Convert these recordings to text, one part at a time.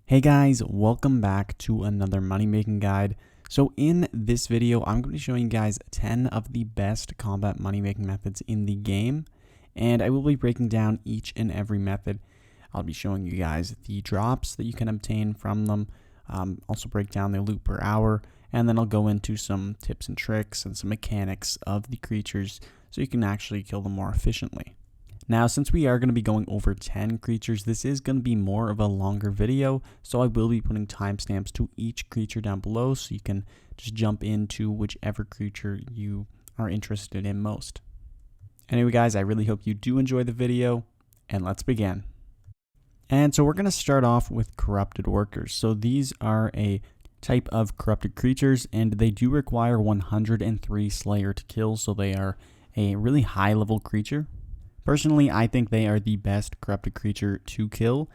Hey guys, welcome back to another money making guide. So in this video, I'm going to be showing you guys 10 of the best combat money making methods in the game, and I will be breaking down each and every method. I'll be showing you guys the drops that you can obtain from them, also break down the loot per hour, and then I'll go into some tips and tricks and some mechanics of the creatures so you can actually kill them more efficiently. Now, since we are going to be going over 10 creatures, this is going to be more of a longer video, so I will be putting timestamps to each creature down below so you can just jump into whichever creature you are interested in most. Anyway guys, I really hope you do enjoy the video, and let's begin. And so we're going to start off with Corrupted Workers. So these are a type of corrupted creatures, and they do require 103 Slayer to kill, so they are a really high level creature. Personally, I think they are the best corrupted creature to kill,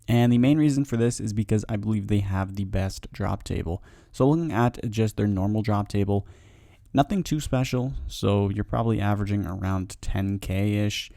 and the main reason for this is because I believe they have the best drop table. So looking at just their normal drop table, nothing too special, so you're probably averaging around 10k-ish,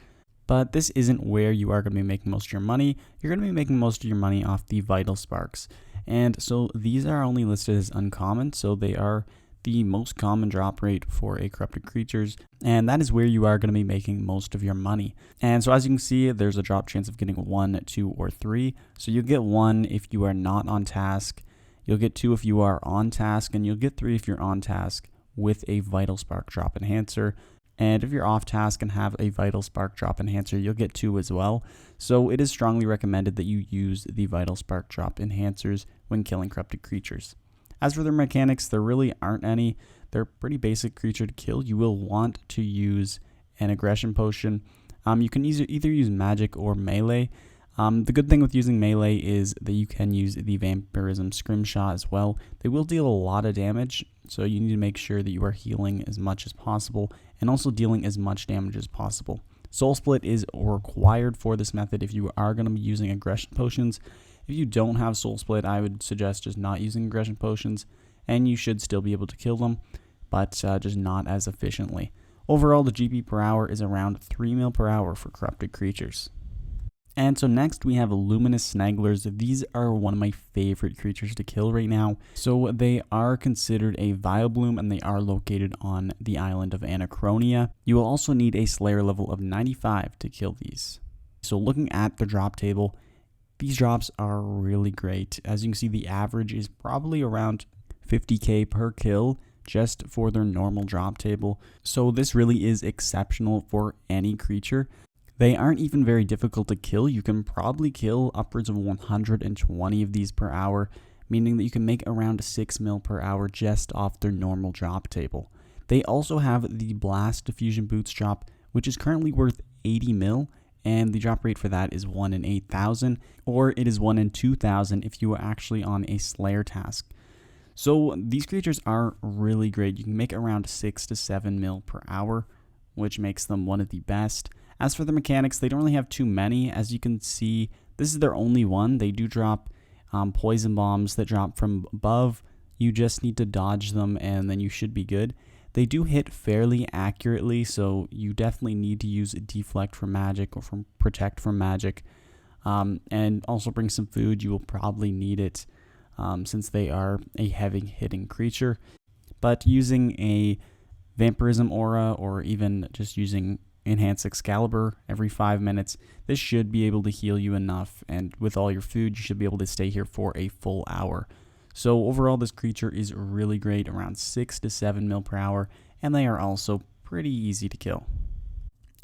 but this isn't where you are going to be making most of your money. You're going to be making most of your money off the Vital Sparks, and so these are only listed as uncommon, so they are the most common drop rate for a corrupted creatures, and that is where you are going to be making most of your money. And so as you can see, there's a drop chance of getting 1, 2, or 3. So you'll get 1 if you are not on task, you'll get 2 if you are on task, and you'll get 3 if you're on task with a Vital Spark drop enhancer. And if you're off task and have a Vital Spark drop enhancer, you'll get 2 as well. So it is strongly recommended that you use the Vital Spark drop enhancers when killing corrupted creatures. As for their mechanics, there really aren't any. They're a pretty basic creature to kill. You will want to use an aggression potion. You can either use magic or melee. The good thing with using melee is that you can use the vampirism scrimshaw as well. They will deal a lot of damage, so you need to make sure that you are healing as much as possible and also dealing as much damage as possible. Soul Split is required for this method if you are going to be using aggression potions. If you don't have Soul Split, I would suggest just not using aggression potions, and you should still be able to kill them, but just not as efficiently. Overall, the GP per hour is around 3 mil per hour for corrupted creatures. And so next we have Luminous Snagglers. These are one of my favorite creatures to kill right now. So they are considered a Vileplume, and they are located on the island of Anachronia. You will also need a Slayer level of 95 to kill these. So looking at the drop table, these drops are really great. As you can see, the average is probably around 50k per kill just for their normal drop table. So this really is exceptional for any creature. They aren't even very difficult to kill. You can probably kill upwards of 120 of these per hour, meaning that you can make around 6 mil per hour just off their normal drop table. They also have the Blast Diffusion Boots drop, which is currently worth 80 mil. And the drop rate for that is 1 in 8,000, or it is 1 in 2,000 if you are actually on a Slayer task. So these creatures are really great. You can make around 6 to 7 mil per hour, which makes them one of the best. As for the mechanics, they don't really have too many. As you can see, this is their only one. They do drop poison bombs that drop from above. You just need to dodge them, and then you should be good. They do hit fairly accurately, so you definitely need to use Deflect for magic or from Protect from magic. And also bring some food. You will probably need it since they are a heavy hitting creature. But using a Vampirism Aura or even just using Enhanced Excalibur every 5 minutes, this should be able to heal you enough. And with all your food, you should be able to stay here for a full hour. So overall, this creature is really great, around 6 to 7 mil per hour, and they are also pretty easy to kill.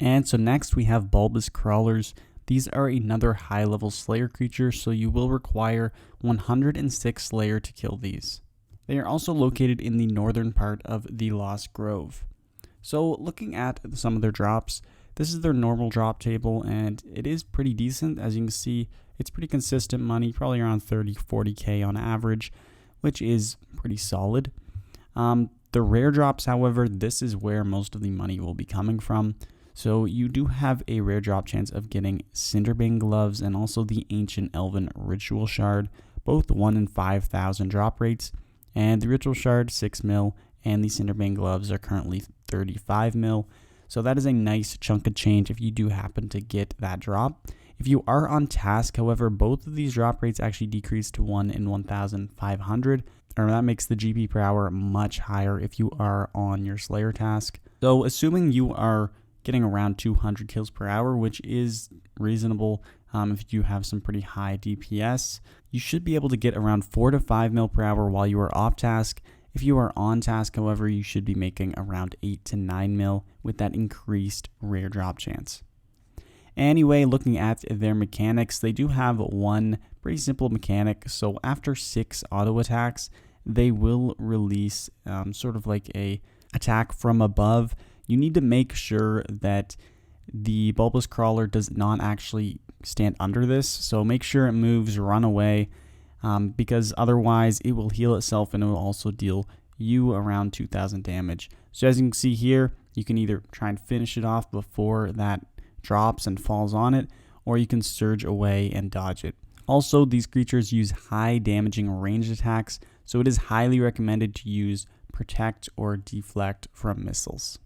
And so next we have Bulbous Crawlers. These are another high-level Slayer creature, so you will require 106 Slayer to kill these. They are also located in the northern part of the Lost Grove. So looking at some of their drops, this is their normal drop table, and it is pretty decent. As you can see, it's pretty consistent money, probably around 30-40k on average, which is pretty solid. The rare drops, however, this is where most of the money will be coming from. So you do have a rare drop chance of getting Cinderbane Gloves and also the Ancient Elven Ritual Shard, both 1 in 5,000 drop rates. And the Ritual Shard, 6 mil, and the Cinderbane Gloves are currently 35 mil. So that is a nice chunk of change if you do happen to get that drop. If you are on task, however, both of these drop rates actually decrease to 1 in 1,500, or that makes the GP per hour much higher if you are on your Slayer task. So assuming you are getting around 200 kills per hour, which is reasonable if you have some pretty high DPS, you should be able to get around 4 to 5 mil per hour while you are off task. If you are on task, however, you should be making around 8 to 9 mil with that increased rare drop chance. Anyway, looking at their mechanics, they do have one pretty simple mechanic. So after 6 auto attacks, they will release sort of like a attack from above. You need to make sure that the Bulbous Crawler does not actually stand under this. So make sure it moves, run away, because otherwise it will heal itself and it will also deal you around 2,000 damage. So as you can see here, you can either try and finish it off before that drops and falls on it, or you can surge away and dodge it. Also, these creatures use high damaging ranged attacks, so it is highly recommended to use protect or deflect from missiles.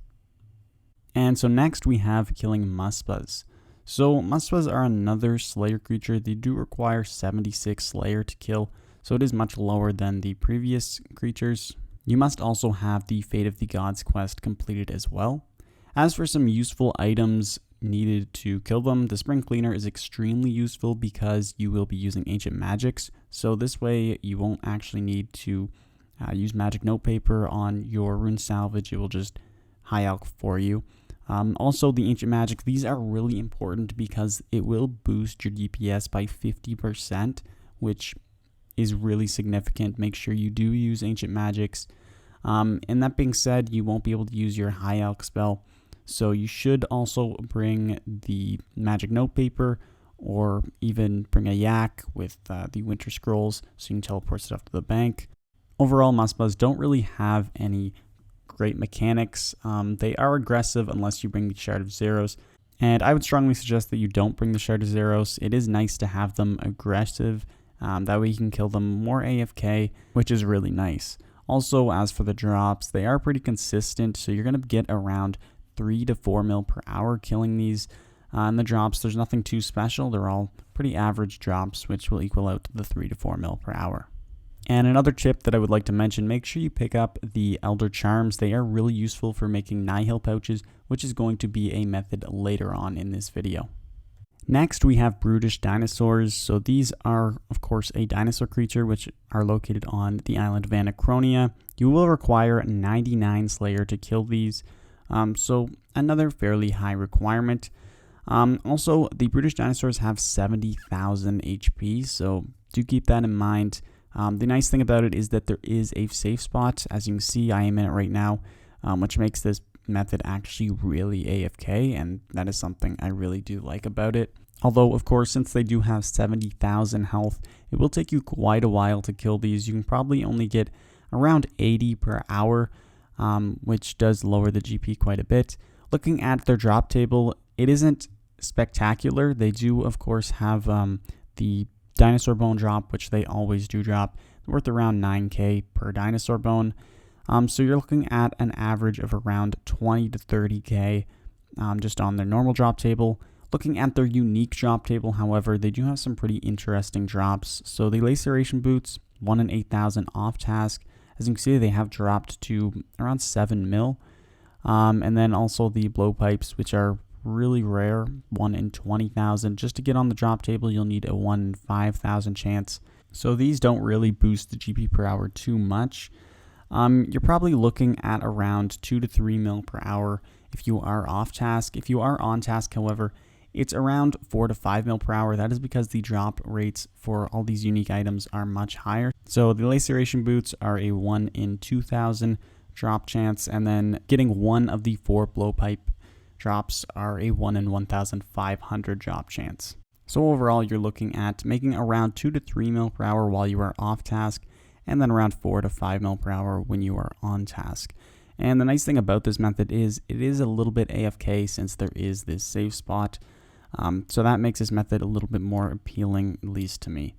And so next we have killing Muspahs. So Muspahs are another Slayer creature. They do require 76 Slayer to kill, so it is much lower than the previous creatures. You must also have the Fate of the Gods quest completed as well. As for some useful items needed to kill them, the Spring Cleaner is extremely useful because you will be using ancient magics, so this way you won't actually need to use magic notepaper on your rune salvage. It will just high alch for you. Also, the ancient magic, these are really important because it will boost your DPS by 50%, which is really significant. Make sure you do use ancient magics. And that being said, you won't be able to use your high alch spell, so you should also bring the magic notepaper, or even bring a yak with the winter scrolls so you can teleport stuff to the bank. Overall, Muspahs don't really have any great mechanics. They are aggressive unless you bring the Shard of Zeros, and I would strongly suggest that you don't bring the Shard of Zeros. It is nice to have them aggressive, that way you can kill them more AFK, which is really nice. Also, as for the drops, they are pretty consistent, so you're going to get around 3 to 4 mil per hour killing these. And the drops, there's nothing too special. They're all pretty average drops, which will equal out to the 3 to 4 mil per hour. And another tip that I would like to mention, make sure you pick up the Elder Charms. They are really useful for making Nihil pouches, which is going to be a method later on in this video. Next, we have Brutish Dinosaurs. So these are, of course, a dinosaur creature which are located on the island of Anachronia. You will require 99 Slayer to kill these. So another fairly high requirement. Also, the Brutish Dinosaurs have 70,000 HP, so do keep that in mind. The nice thing about it is that there is a safe spot. As you can see, I am in it right now, which makes this method actually really AFK, and that is something I really do like about it. Although, of course, since they do have 70,000 health, it will take you quite a while to kill these. You can probably only get around 80 per hour, which does lower the GP quite a bit. Looking at their drop table, it isn't spectacular. They do, of course, have the dinosaur bone drop, which they always do drop, worth around 9k per dinosaur bone. So you're looking at an average of around 20 to 30k just on their normal drop table. Looking at their unique drop table, however, they do have some pretty interesting drops. So the laceration boots, 1 in 8,000 off task. As you can see, they have dropped to around 7 mil. And then also the blowpipes, which are really rare, 1 in 20,000. Just to get on the drop table, you'll need a 1 in 5,000 chance. So these don't really boost the GP per hour too much. You're probably looking at around 2 to 3 mil per hour if you are off task. If you are on task, however, it's around 4 to 5 mil per hour. That is because the drop rates for all these unique items are much higher. So the laceration boots are a 1 in 2,000 drop chance, and then getting one of the 4 blowpipe drops are a 1 in 1,500 drop chance. So overall, you're looking at making around 2 to 3 mil per hour while you are off task, and then around 4 to 5 mil per hour when you are on task. And the nice thing about this method is it is a little bit AFK since there is this safe spot. So that makes this method a little bit more appealing, at least to me.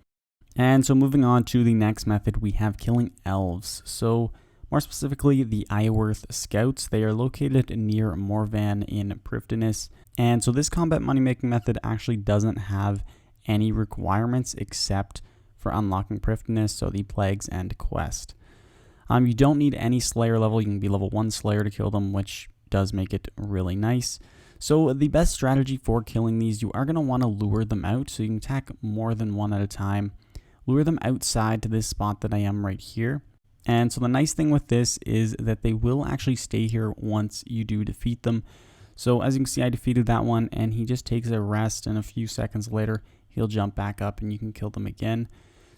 And so moving on to the next method, we have killing elves. So More specifically, the Iorwerth Scouts. They are located near Morvan in Prifddinas, and so this combat money-making method actually doesn't have any requirements except for unlocking Prifddinas, so the Plagues and Quest. You don't need any Slayer level. You can be level 1 Slayer to kill them, which does make it really nice. So the best strategy for killing these, you are going to want to lure them out, so you can attack more than one at a time. Lure them outside to this spot that I am right here. And so the nice thing with this is that they will actually stay here once you do defeat them. So as you can see, I defeated that one, and he just takes a rest, and a few seconds later, he'll jump back up and you can kill them again.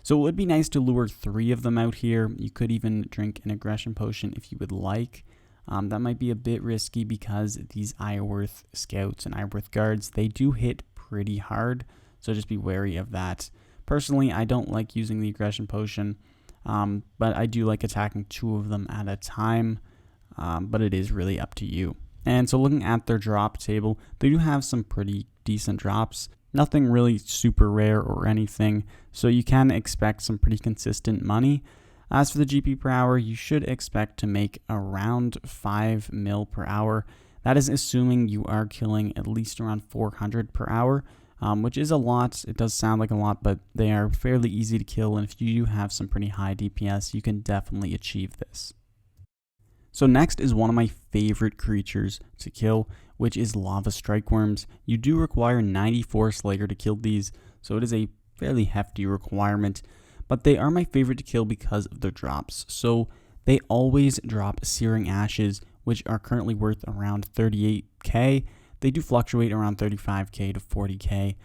So it would be nice to lure 3 of them out here. You could even drink an aggression potion if you would like. That might be a bit risky because these Iorwerth Scouts and Iorwerth Guards, they do hit pretty hard, so just be wary of that. Personally, I don't like using the aggression potion, but I do like attacking 2 of them at a time, but it is really up to you. And so looking at their drop table, they do have some pretty decent drops. Nothing really super rare or anything, so you can expect some pretty consistent money. As for the GP per hour, you should expect to make around 5 mil per hour. That is assuming you are killing at least around 400 per hour, which is a lot. It does sound like a lot, but they are fairly easy to kill, and if you do have some pretty high DPS, you can definitely achieve this. So next is one of my favorite creatures to kill, which is Lava Strykewyrms. You do require 94 Slayer to kill these, so it is a fairly hefty requirement, but they are my favorite to kill because of their drops. So they always drop Searing Ashes, which are currently worth around 38k. They do fluctuate around 35k to 40k,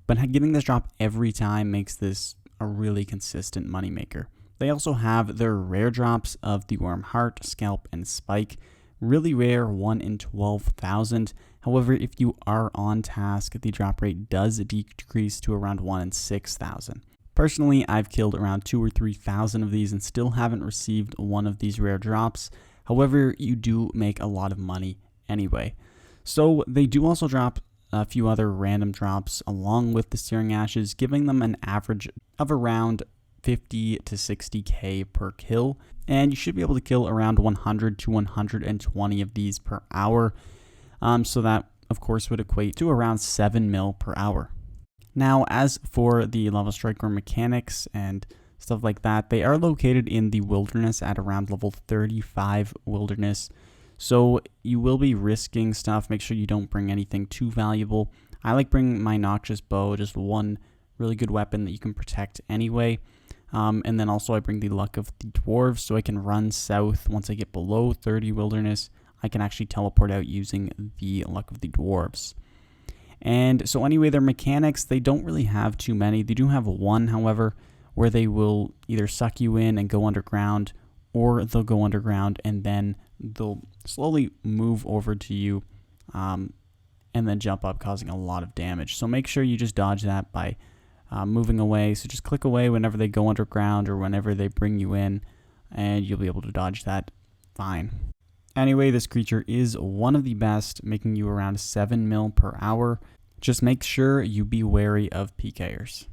but getting this drop every time makes this a really consistent moneymaker. They also have their rare drops of the Worm Heart, Scalp, and Spike. Really rare, 1 in 12,000. However, if you are on task, the drop rate does decrease to around 1 in 6,000. Personally, I've killed around 2,000 or 3,000 of these and still haven't received one of these rare drops. However, you do make a lot of money anyway. So they do also drop a few other random drops along with the Searing Ashes, giving them an average of around 50 to 60k per kill, and you should be able to kill around 100 to 120 of these per hour, so that of course would equate to around 7 mil per hour. Now as for the Lava Strykewyrm mechanics and stuff like that, they are located in the wilderness at around level 35 wilderness, so you will be risking stuff. Make sure you don't bring anything too valuable. I like bringing my Noxious Bow, just one really good weapon that you can protect anyway. And then also I bring the Luck of the Dwarves, so I can run south. Once I get below 30 wilderness, I can actually teleport out using the Luck of the Dwarves. And so anyway, their mechanics, they don't really have too many. They do have one, however, where they will either suck you in and go underground, or they'll go underground and then they'll slowly move over to you and then jump up, causing a lot of damage. So make sure you just dodge that by moving away. So just click away whenever they go underground or whenever they bring you in, and you'll be able to dodge that fine. Anyway, this creature is one of the best, making you around 7 mil per hour. Just make sure you be wary of PKers.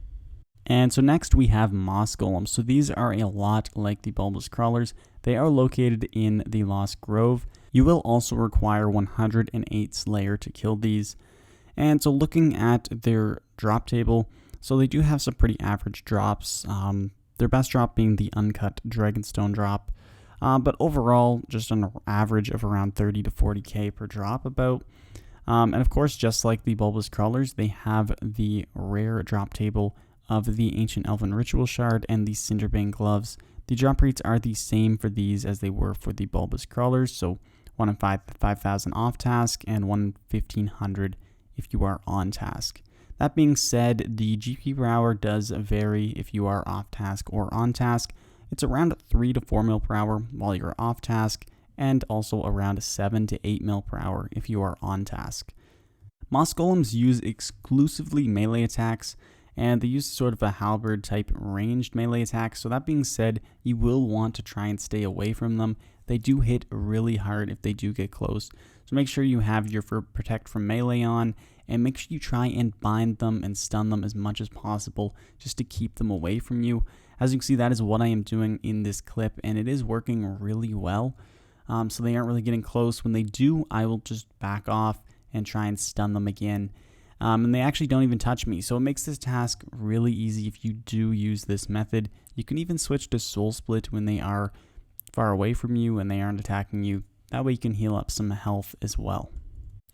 And so next we have Moss Golems. So these are a lot like the Bulbous Crawlers. They are located in the Lost Grove. You will also require 108 Slayer to kill these. And so looking at their drop table, so they do have some pretty average drops. Their best drop being the Uncut Dragonstone drop. But overall, just an average of around 30 to 40k per drop about. And of course, just like the Bulbous Crawlers, they have the rare drop table of the Ancient Elven Ritual Shard and the Cinderbane Gloves. The drop rates are the same for these as they were for the Bulbous Crawlers, so 1 in 5,000 off task and 1 in 1,500 if you are on task. That being said, the GP per hour does vary if you are off task or on task. It's around 3 to 4 mil per hour while you're off task, and also around 7 to 8 mil per hour if you are on task. Moss Golems use exclusively melee attacks, and they use sort of a halberd type ranged melee attack. So that being said, you will want to try and stay away from them. They do hit really hard if they do get close. So make sure you have your Protect from Melee on, and make sure you try and bind them and stun them as much as possible just to keep them away from you. As you can see, that is what I am doing in this clip, and it is working really well. So they aren't really getting close. When they do, I will just back off and try and stun them again. And they actually don't even touch me. So it makes this task really easy if you do use this method. You can even switch to Soul Split when they are far away from you and they aren't attacking you. That way you can heal up some health as well.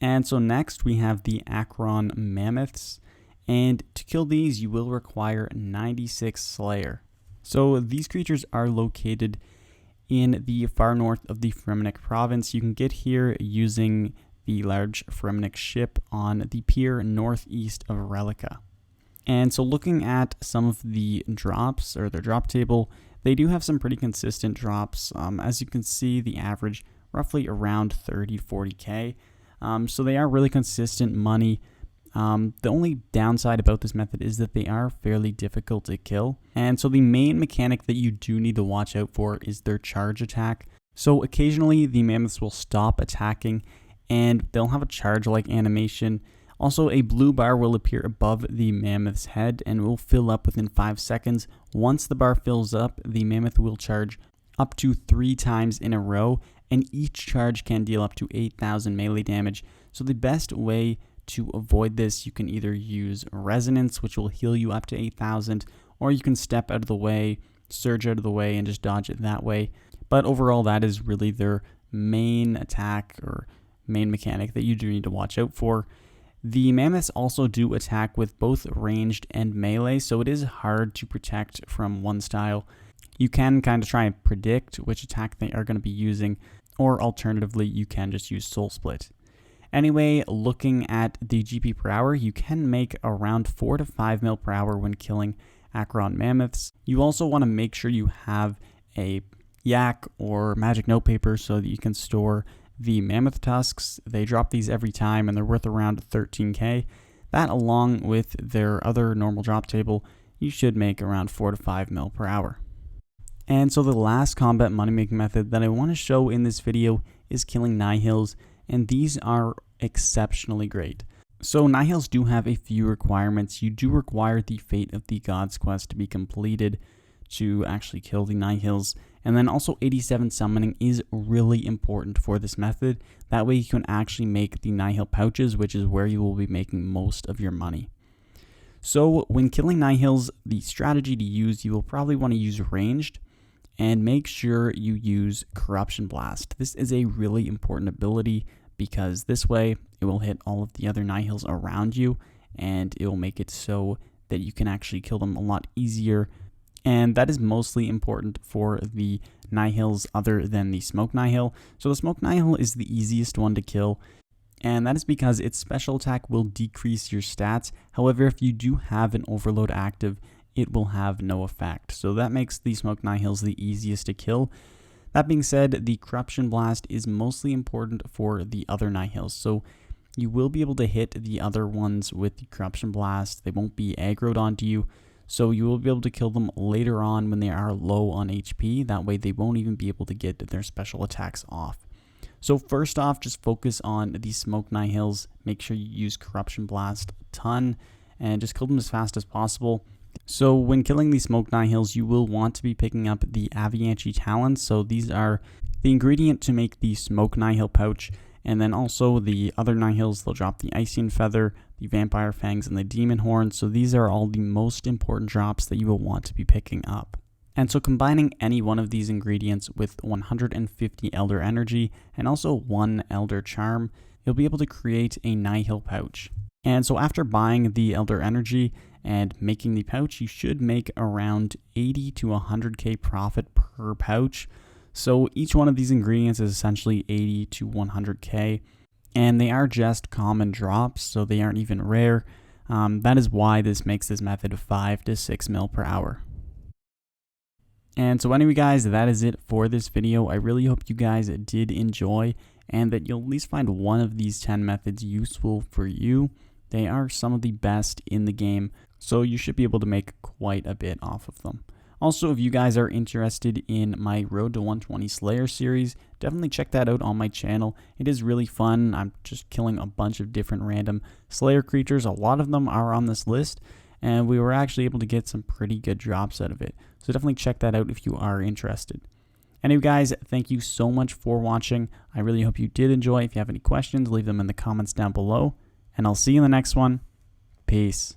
And so next we have the Acheron Mammoths. And to kill these, you will require 96 Slayer. So these creatures are located in the far north of the Fremennik province. You can get here using the large Fremennik ship on the pier northeast of Relica. And so looking at some of the drops, or their drop table, they do have some pretty consistent drops. As you can see, the average roughly around 30-40k. So they are really consistent money. The only downside about this method is that they are fairly difficult to kill. And so the main mechanic that you do need to watch out for is their charge attack. So occasionally the mammoths will stop attacking and they'll have a charge-like animation. Also, a blue bar will appear above the mammoth's head and will fill up within 5 seconds. Once the bar fills up, the mammoth will charge up to 3 times in a row, and each charge can deal up to 8,000 melee damage. So the best way to avoid this, you can either use Resonance, which will heal you up to 8,000, or you can step out of the way, surge out of the way, and just dodge it that way. But overall, that is really their main attack or main mechanic that you do need to watch out for. The mammoths also do attack with both ranged and melee, so it is hard to protect from one style. You can kind of try and predict which attack they are going to be using, or alternatively, you can just use Soul Split. Anyway, looking at the GP per hour, you can make around 4 to 5 mil per hour when killing Acheron Mammoths. You also want to make sure you have a yak or magic notepaper so that you can store the mammoth tusks. They drop these every time and they're worth around 13k. That, along with their other normal drop table, you should make around 4 to 5 mil per hour. And so the last combat money making method that I want to show in this video is killing Nihils, and these are exceptionally great. So Nihils do have a few requirements. You do require the Fate of the Gods quest to be completed to actually kill the Nihils. And then also 87 summoning is really important for this method. That way you can actually make the Nihil pouches, which is where you will be making most of your money. So when killing Nihils, the strategy to use, you will probably want to use ranged, and make sure you use Corruption Blast. This is a really important ability because this way it will hit all of the other Nihils around you, and it will make it so that you can actually kill them a lot easier. And that is mostly important for the Nihils other than the Smoke Nihil. So the Smoke Nihil is the easiest one to kill, and that is because its special attack will decrease your stats. However, if you do have an Overload active, it will have no effect. So that makes the Smoke Nihils the easiest to kill. That being said, the Corruption Blast is mostly important for the other Nihils. So you will be able to hit the other ones with the Corruption Blast. They won't be aggroed onto you. So you will be able to kill them later on when they are low on HP. That way they won't even be able to get their special attacks off. So first off, just focus on the Smoke Nihils. Make sure you use Corruption Blast a ton and just kill them as fast as possible. So when killing the Smoke Nihils, you will want to be picking up the Avalanche Talons. So these are the ingredient to make the Smoke Nihil pouch. And then also the other Nihils, they'll drop the Ician Feather, the Vampire Fangs, and the Demon Horn. So these are all the most important drops that you will want to be picking up. And so combining any one of these ingredients with 150 Elder Energy and also 1 Elder Charm, you'll be able to create a Nihil pouch. And so after buying the Elder Energy and making the pouch, you should make around 80 to 100k profit per pouch. So each one of these ingredients is essentially 80 to 100k, and they are just common drops, so they aren't even rare. That is why this makes this method 5 to 6 mil per hour. And so anyway guys, that is it for this video. I really hope you guys did enjoy and that you'll at least find one of these 10 methods useful for you. They are some of the best in the game, so you should be able to make quite a bit off of them. Also, if you guys are interested in my Road to 120 Slayer series, definitely check that out on my channel. It is really fun. I'm just killing a bunch of different random Slayer creatures. A lot of them are on this list, and we were actually able to get some pretty good drops out of it. So definitely check that out if you are interested. Anyway, guys, thank you so much for watching. I really hope you did enjoy. If you have any questions, leave them in the comments down below, and I'll see you in the next one. Peace.